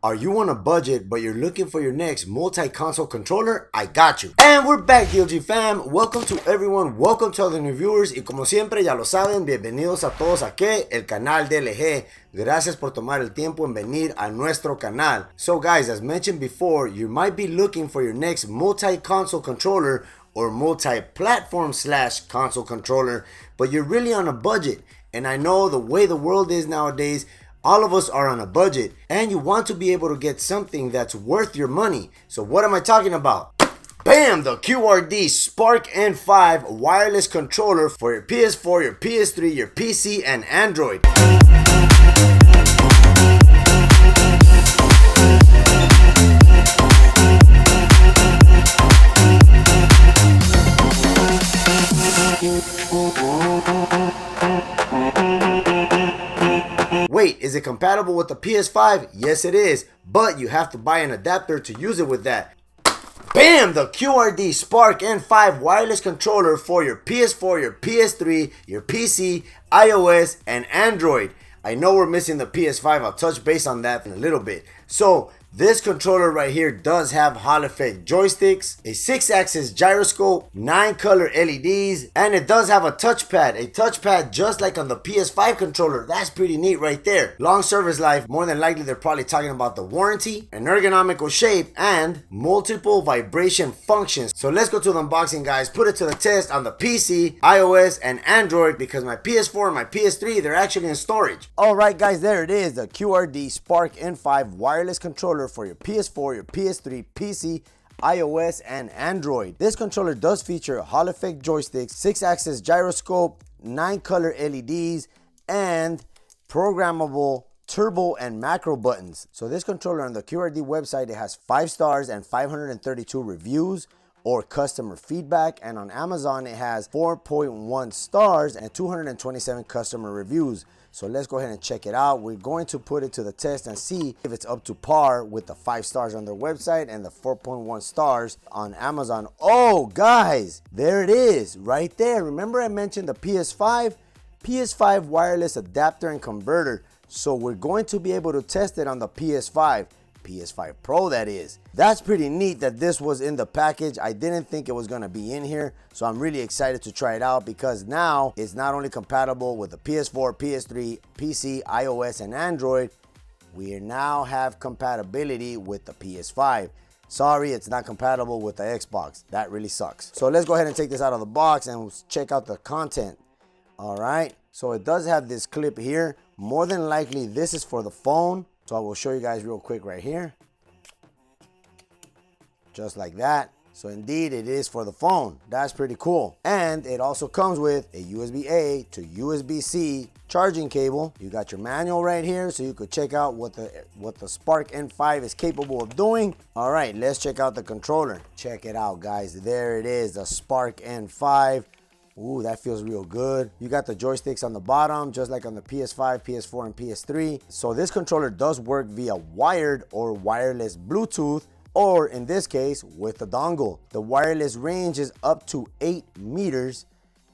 Are you on a budget, but you're looking for your next multi-console controller? I got you. And we're back, DLG fam. Welcome to everyone. Welcome to all the new viewers. Y como siempre, ya lo saben, bienvenidos a todos a ¿qué? El canal de LG. Gracias por tomar el tiempo en venir a nuestro canal. So guys, as mentioned before, you might be looking for your next multi-console controller or multi-platform / console controller, but you're really on a budget. And I know the way the world is nowadays, all of us are on a budget and you want to be able to get something that's worth your money. So what am I talking about? Bam! The QRD Spark N5 wireless controller for your PS4, your PS3, your PC, and Android. Wait, is it compatible with the PS5? Yes it is, but you have to buy an adapter to use it with that. Bam! The QRD Spark N5 wireless controller for your PS4, your PS3, your PC, iOS, and Android. I know we're missing the PS5, I'll touch base on that in a little bit. So, this controller right here does have Hall effect joysticks, a 6-axis gyroscope, 9 color LEDs, and it does have a touchpad just like on the PS5 controller. That's pretty neat right there. Long service life, more than likely they're probably talking about the warranty, an ergonomical shape, and multiple vibration functions. So let's go to the unboxing, guys. Put it to the test on the PC, iOS, and Android because my PS4 and my PS3, they're actually in storage. Alright guys, there it is, the QRD Spark N5 wireless controller for your PS4, your PS3, PC, iOS, and Android. This controller does feature Hall effect joysticks, 6-axis gyroscope, 9 color LEDs, and programmable turbo and macro buttons. So this controller on the QRD website, it has 5 stars and 532 reviews or customer feedback, and on Amazon it has 4.1 stars and 227 customer reviews. So let's go ahead and check it out. We're going to put it to the test and see if it's up to par with the 5 stars on their website and the 4.1 stars on Amazon. Oh guys, there it is right there. Remember I mentioned the PS5 wireless adapter and converter. So we're going to be able to test it on the PS5 Pro, that is. That's pretty neat that this was in the package. I didn't think it was going to be in here, so I'm really excited to try it out because now it's not only compatible with the PS4, PS3, PC, iOS, and Android, we now have compatibility with the PS5. Sorry, it's not compatible with the Xbox. That really sucks. So let's go ahead and take this out of the box and check out the content. All right, so it does have this clip here. More than likely, this is for the phone. So I will show you guys real quick right here. Just like that. So indeed, it is for the phone. That's pretty cool. And it also comes with a USB-A to USB-C charging cable. You got your manual right here, so you could check out what the Spark N5 is capable of doing. All right, let's check out the controller. Check it out, guys. There it is, the Spark N5. Ooh, that feels real good. You got the joysticks on the bottom, just like on the PS5, PS4, and PS3. So this controller does work via wired or wireless Bluetooth, or in this case, with the dongle. The wireless range is up to 8 meters,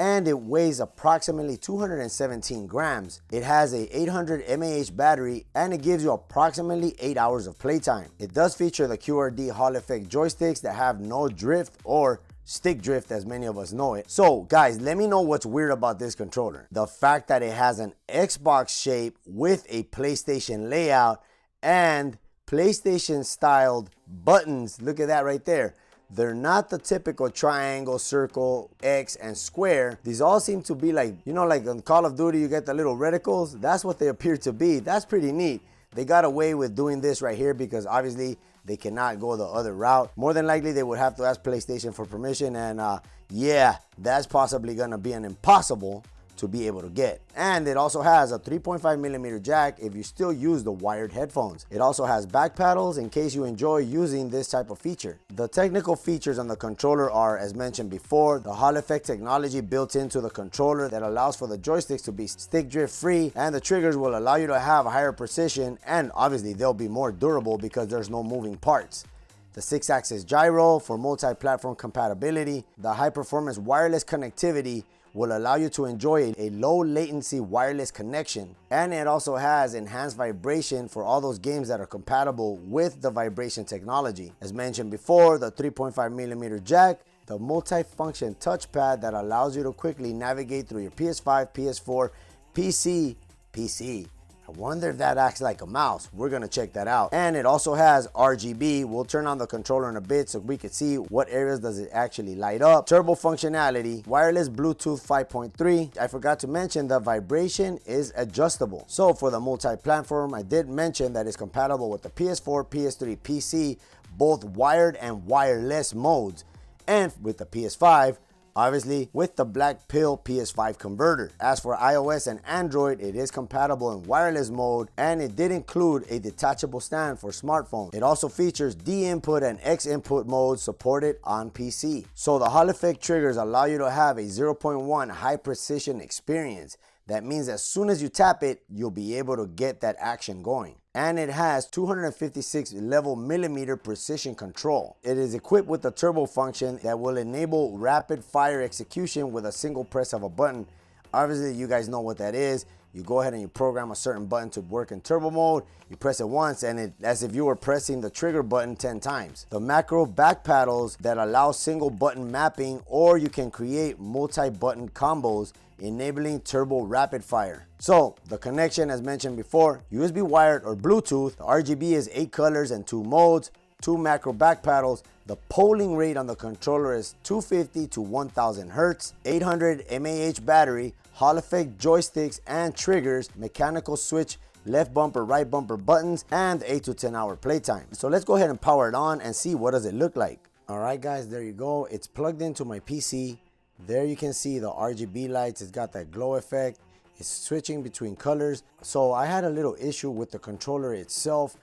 and it weighs approximately 217 grams. It has a 800 mAh battery, and it gives you approximately 8 hours of playtime. It does feature the QRD Hall effect joysticks that have no drift or stick drift as many of us know it. So guys, let me know what's weird about this controller. The fact that it has an Xbox shape with a PlayStation layout and PlayStation styled buttons. Look at that right there. They're not the typical triangle, circle, X, and square. These all seem to be like, you know, like on Call of Duty you get the little reticles. That's what they appear to be. That's pretty neat. They got away with doing this right here because obviously they cannot go the other route. More than likely, they would have to ask PlayStation for permission, and yeah, that's possibly gonna be an impossible to be able to get. And it also has a 3.5mm jack if you still use the wired headphones. It also has back paddles in case you enjoy using this type of feature. The technical features on the controller are, as mentioned before, the Hall effect technology built into the controller that allows for the joysticks to be stick drift free, and the triggers will allow you to have a higher precision, and obviously they'll be more durable because there's no moving parts. The 6-axis gyro for multi-platform compatibility, the high performance wireless connectivity will allow you to enjoy a low latency wireless connection. And it also has enhanced vibration for all those games that are compatible with the vibration technology. As mentioned before, the 3.5mm jack, the multi-function touchpad that allows you to quickly navigate through your PS5, PS4, PC. I wonder if that acts like a mouse. We're gonna check that out. And it also has RGB. We'll turn on the controller in a bit so we can see what areas does it actually light up. Turbo functionality, wireless Bluetooth 5.3. I forgot to mention the vibration is adjustable. So for the multi-platform, I did mention that it's compatible with the PS4, PS3, PC, both wired and wireless modes. And with the PS5, obviously with the black pill PS5 converter. As for iOS and Android, it is compatible in wireless mode, and it did include a detachable stand for smartphones. It also features D input and X input modes supported on PC. So the Hall effect triggers allow you to have a 0.1 high precision experience. That means as soon as you tap it, you'll be able to get that action going. And it has 256 level millimeter precision control. It is equipped with the turbo function that will enable rapid fire execution with a single press of a button. Obviously, you guys know what that is. You go ahead and you program a certain button to work in turbo mode. You press it once and it as if you were pressing the trigger button 10 times. The macro back paddles that allow single button mapping, or you can create multi-button combos enabling turbo rapid fire. So the connection, as mentioned before, USB wired or Bluetooth. The RGB is 8 colors and 2 modes, 2 macro back paddles. The polling rate on the controller is 250 to 1000 Hertz, 800 mAh battery, Hall effect joysticks and triggers, mechanical switch, left bumper, right bumper buttons, and 8 to 10 hour playtime. So let's go ahead and power it on and see what does it look like. All right guys, there you go. It's plugged into my PC. There you can see the RGB lights. It's got that glow effect. It's switching between colors. So I had a little issue with the controller itself,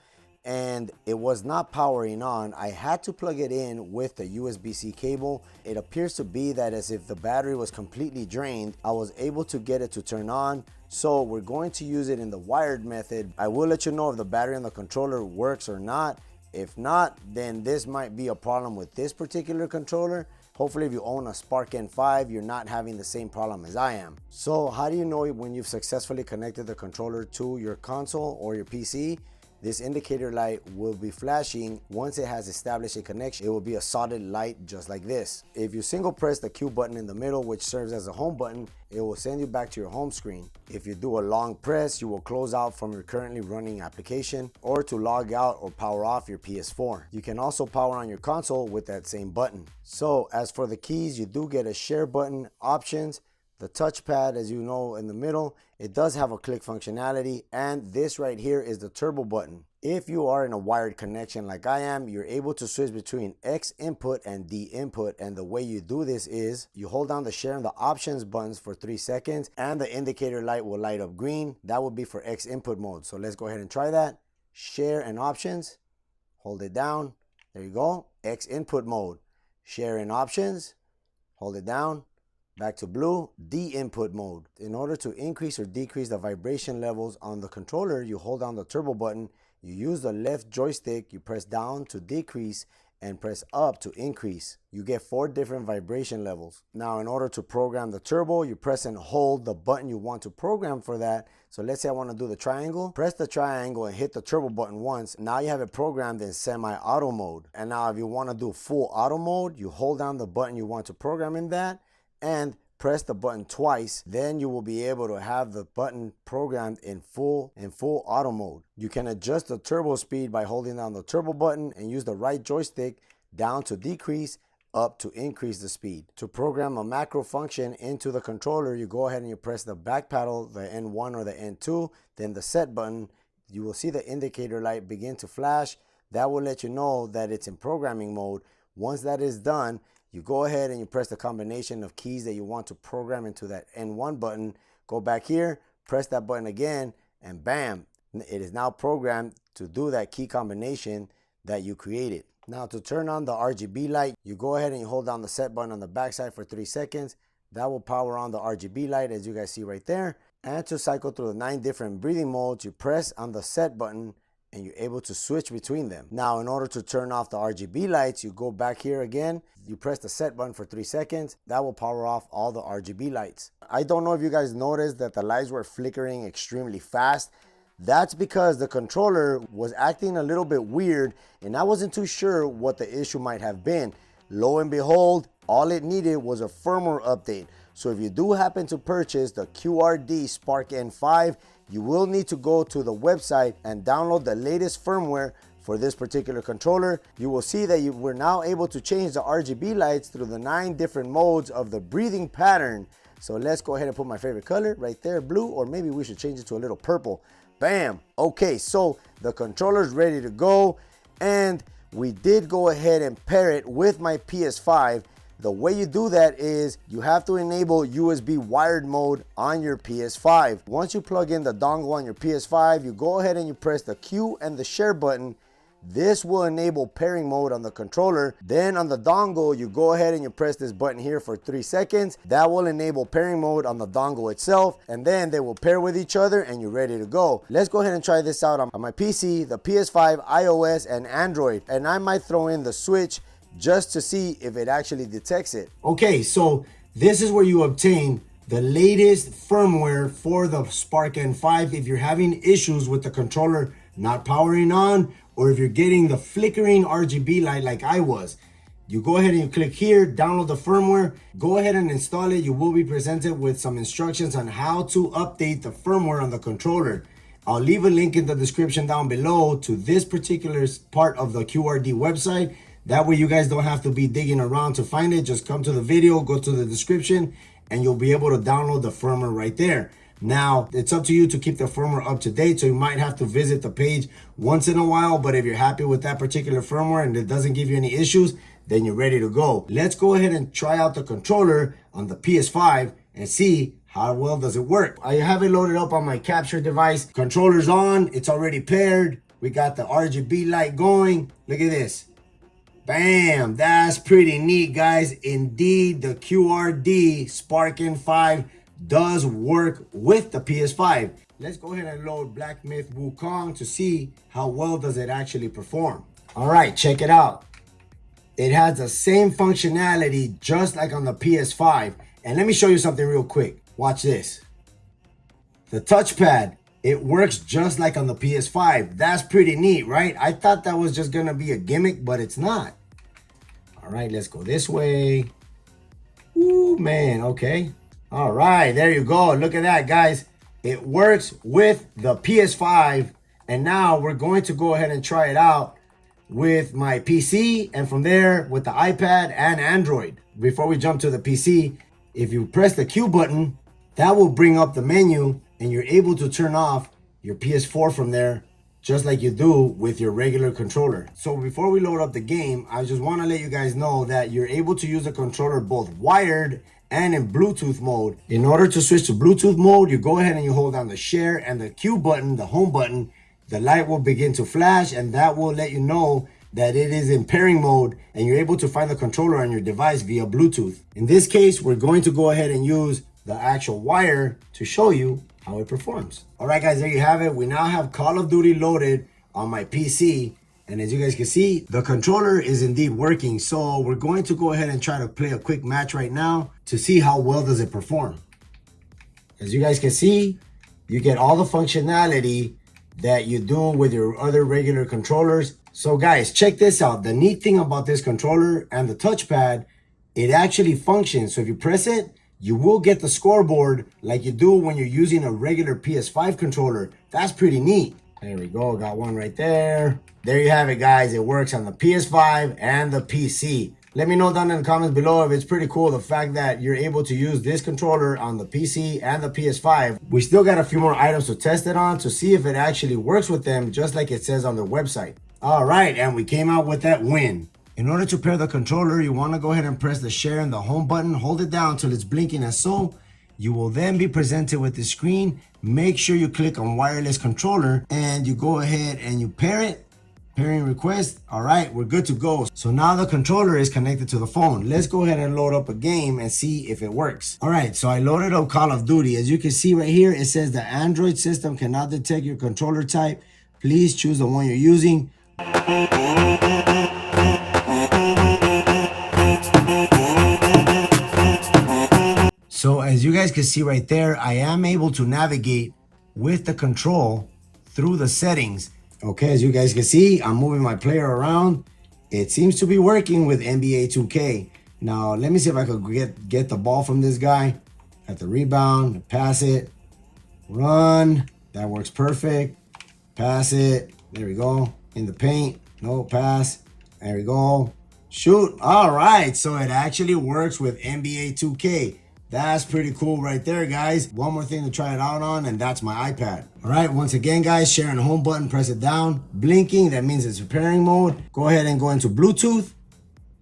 and it was not powering on. I had to plug it in with the USB-C cable. It appears to be that as if the battery was completely drained, I was able to get it to turn on. So we're going to use it in the wired method. I will let you know if the battery on the controller works or not. If not, then this might be a problem with this particular controller. Hopefully if you own a Spark N5, you're not having the same problem as I am. So how do you know when you've successfully connected the controller to your console or your PC? This indicator light will be flashing. Once it has established a connection, it will be a solid light just like this. If you single press the Q button in the middle, which serves as a home button, it will send you back to your home screen. If you do a long press, you will close out from your currently running application, or to log out or power off your PS4. You can also power on your console with that same button. So as for the keys, you do get a share button, options, the touchpad, as you know, in the middle. It does have a click functionality, and this right here is the turbo button. If you are in a wired connection like I am, you're able to switch between X input and D input, and the way you do this is you hold down the share and the options buttons for 3 seconds, and the indicator light will light up green. That will be for X input mode. So let's go ahead and try that. Share and options, hold it down. There you go. X input mode. Share and options, hold it down. Back to blue, D input mode. In order to increase or decrease the vibration levels on the controller, you hold down the turbo button, you use the left joystick, you press down to decrease and press up to increase. You get 4 different vibration levels. Now in order to program the turbo, you press and hold the button you want to program for that. So let's say I want to do the triangle. Press the triangle and hit the turbo button once. Now you have it programmed in semi-auto mode. And now if you want to do full auto mode, you hold down the button you want to program in that and press the button twice. Then you will be able to have the button programmed in full auto mode. You can adjust the turbo speed by holding down the turbo button and use the right joystick down to decrease, up to increase the speed. To program a macro function into the controller, you go ahead and you press the back paddle, the N1 or the N2, then the set button. You will see the indicator light begin to flash. That will let you know that it's in programming mode. Once that is done, you go ahead and you press the combination of keys that you want to program into that N1 button. Go back here, press that button again, and bam, it is now programmed to do that key combination that you created. Now to turn on the RGB light, you go ahead and you hold down the set button on the backside for 3 seconds. That will power on the RGB light, as you guys see right there. And to cycle through the 9 different breathing modes, you press on the set button and you're able to switch between them. Now, in order to turn off the RGB lights, you go back here again, you press the set button for 3 seconds. That will power off all the RGB lights. I don't know if you guys noticed that the lights were flickering extremely fast. That's because the controller was acting a little bit weird and I wasn't too sure what the issue might have been. Lo and behold, all it needed was a firmware update. So if you do happen to purchase the QRD Spark N5, you will need to go to the website and download the latest firmware for this particular controller. You will see that we're now able to change the RGB lights through the 9 different modes of the breathing pattern. So let's go ahead and put my favorite color right there, blue, or maybe we should change it to a little purple. Bam. Okay, so the controller's ready to go, and we did go ahead and pair it with my PS5. The way you do that is you have to enable USB wired mode on your PS5. Once you plug in the dongle on your PS5, you go ahead and you press the Q and the share button. This will enable pairing mode on the controller. Then on the dongle, you go ahead and you press this button here for 3 seconds. That will enable pairing mode on the dongle itself, and then they will pair with each other and you're ready to go. Let's go ahead and try this out on my PC, the PS5, iOS, and Android. And I might throw in the Switch just to see if it actually detects it. Okay, so this is where you obtain the latest firmware for the Spark N5 if you're having issues with the controller not powering on, or if you're getting the flickering RGB light like I was. You go ahead and you click here, download the firmware, go ahead and install it. You will be presented with some instructions on how to update the firmware on the controller. I'll leave a link in the description down below to this particular part of the QRD website. That way you guys don't have to be digging around to find it. Just come to the video, go to the description, and you'll be able to download the firmware right there. Now, it's up to you to keep the firmware up to date, so you might have to visit the page once in a while, but if you're happy with that particular firmware and it doesn't give you any issues, then you're ready to go. Let's go ahead and try out the controller on the PS5 and see how well does it work. I have it loaded up on my capture device. Controller's on, it's already paired. We got the RGB light going. Look at this. Bam, that's pretty neat, guys. Indeed, the QRD Spark N5 does work with the PS5. Let's go ahead and load Black Myth Wukong to see how well does it actually perform. All right, check it out. It has the same functionality just like on the PS5. And let me show you something real quick. Watch this. The touchpad, it works just like on the PS5. That's pretty neat, right? I thought that was just gonna be a gimmick, but it's not. All right, let's go this way. Ooh, man, okay. All right, there you go. Look at that, guys. It works with the PS5. And now we're going to go ahead and try it out with my PC, and from there with the iPad and Android. Before we jump to the PC, if you press the Q button, that will bring up the menu and you're able to turn off your PS4 from there, just like you do with your regular controller. So before we load up the game, I just want to let you guys know that you're able to use the controller both wired and in Bluetooth mode. In order to switch to Bluetooth mode, you go ahead and you hold down the share and the Q button, the home button. The light will begin to flash and that will let you know that it is in pairing mode and you're able to find the controller on your device via Bluetooth. In this case, we're going to go ahead and use the actual wire to show you how it performs. All right, guys, there you have it. We now have Call of Duty loaded on my PC. And as you guys can see, the controller is indeed working. So we're going to go ahead and try to play a quick match right now to see how well does it perform. As you guys can see, you get all the functionality that you do with your other regular controllers. So guys, check this out. The neat thing about this controller and the touchpad, it actually functions. So if you press it, you will get the scoreboard like you do when you're using a regular PS5 controller. That's pretty neat. There we go, got one right there. There you have it, guys. It works on the PS5 and the PC. Let me know down in the comments below if it's pretty cool, the fact that you're able to use this controller on the PC and the PS5. We still got a few more items to test it on to see if it actually works with them, just like it says on their website. All right, and we came out with that win. In order to pair the controller, you want to go ahead and press the share and the home button. Hold it down till it's blinking as so. You will then be presented with the screen. Make sure you click on wireless controller and you go ahead and you pair it. Pairing request. All right, we're good to go. So now the controller is connected to the phone. Let's go ahead and load up a game and see if it works. All right, so I loaded up Call of Duty. As you can see right here, it says the Android system cannot detect your controller type. please choose the one you're using. So as you guys can see right there, I am able to navigate with the control through the settings. Okay, as you guys can see, I'm moving my player around. It seems to be working with NBA 2K. Now, let me see if I could get the ball from this guy. At the rebound, pass it, run. That works perfect. Pass it. There we go. In the paint. No, pass. There we go. Shoot. All right. So it actually works with NBA 2K. That's pretty cool right there, guys. One more thing to try it out on, and that's my iPad. All right, once again, guys, sharing the home button, press it down. Blinking, that means it's repairing mode. Go ahead and go into Bluetooth.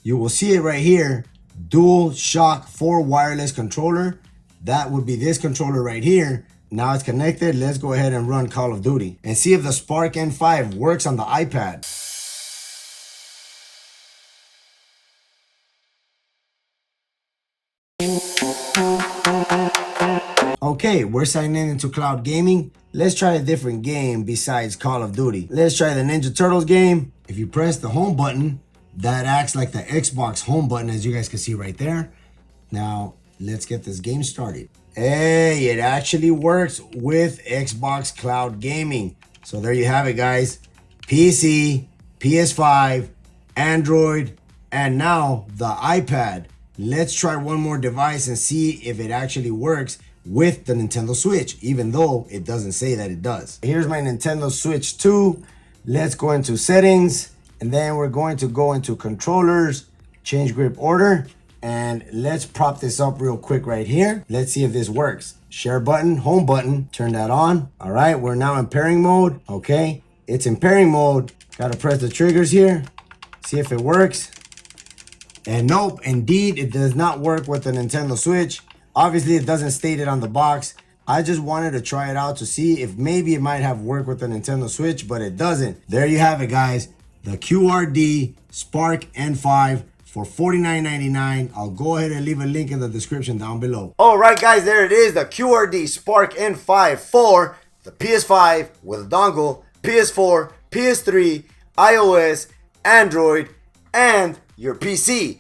You will see it right here. Dual Shock 4 wireless controller. That would be this controller right here. Now it's connected. Let's go ahead and run Call of Duty and see if the Spark N5 works on the iPad. Okay, we're signing into cloud gaming. Let's try a different game besides Call of Duty. Let's try the Ninja Turtles game. If you press the home button, that acts like the Xbox home button, as you guys can see right there. Now, let's get this game started. Hey, it actually works with Xbox Cloud Gaming. So there you have it, guys. PC, PS5, Android, and now the iPad. Let's try one more device and see if it actually works with the Nintendo Switch, even though it doesn't say that it does. Here's my Nintendo Switch 2. Let's go into settings, and then we're going to go into controllers, change grip order, and let's prop this up real quick right here. Let's see if this works. Share button, home button, turn that on. All right, we're now in pairing mode. Okay, it's in pairing mode. Gotta press the triggers here, see if it works. And nope, indeed, it does not work with the Nintendo Switch. Obviously, it doesn't state it on the box. I just wanted to try it out to see if maybe it might have worked with the Nintendo Switch, but it doesn't. There you have it, guys. The QRD Spark N5 for $49.99. I'll go ahead and leave a link in the description down below. All right, guys, there it is. The QRD Spark N5 for the PS5 with a dongle, PS4, PS3, iOS, Android, and your PC.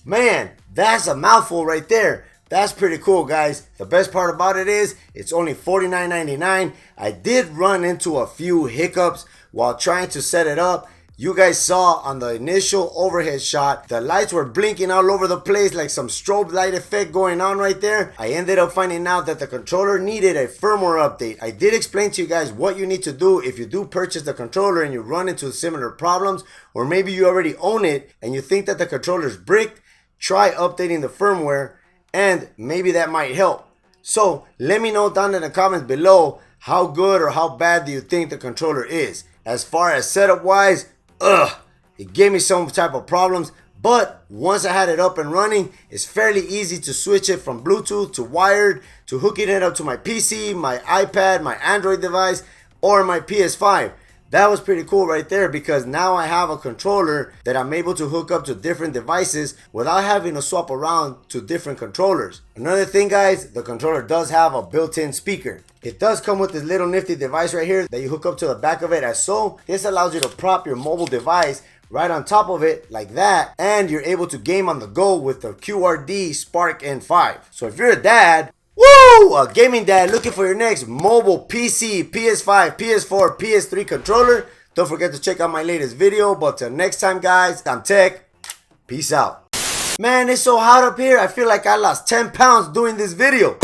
Man, that's a mouthful right there. That's pretty cool, guys. The best part about it is it's only $49.99. I did run into a few hiccups while trying to set it up. You guys saw on the initial overhead shot, the lights were blinking all over the place like some strobe light effect going on right there. I ended up finding out that the controller needed a firmware update. I did explain to you guys what you need to do if you do purchase the controller and you run into similar problems, or maybe you already own it and you think that the controller is bricked. Try updating the firmware, and maybe that might help. So let me know down in the comments below how good or how bad do you think the controller is. As far as setup wise, it gave me some type of problems, but once I had it up and running, it's fairly easy to switch it from Bluetooth to wired to hooking it up to my PC, my iPad, my Android device, or my PS5. That was pretty cool right there, because now I have a controller that I'm able to hook up to different devices without having to swap around to different controllers. Another thing, guys, the controller does have a built-in speaker. It does come with this little nifty device right here that you hook up to the back of it as so. This allows you to prop your mobile device right on top of it like that, and you're able to game on the go with the QRD Spark N5. So if you're a dad, woo! A gaming dad looking for your next mobile PC, PS5, PS4, PS3 controller, don't forget to check out my latest video. But till next time, guys, I'm Tech. Peace out. Man, it's so hot up here. I feel like I lost 10 pounds doing this video.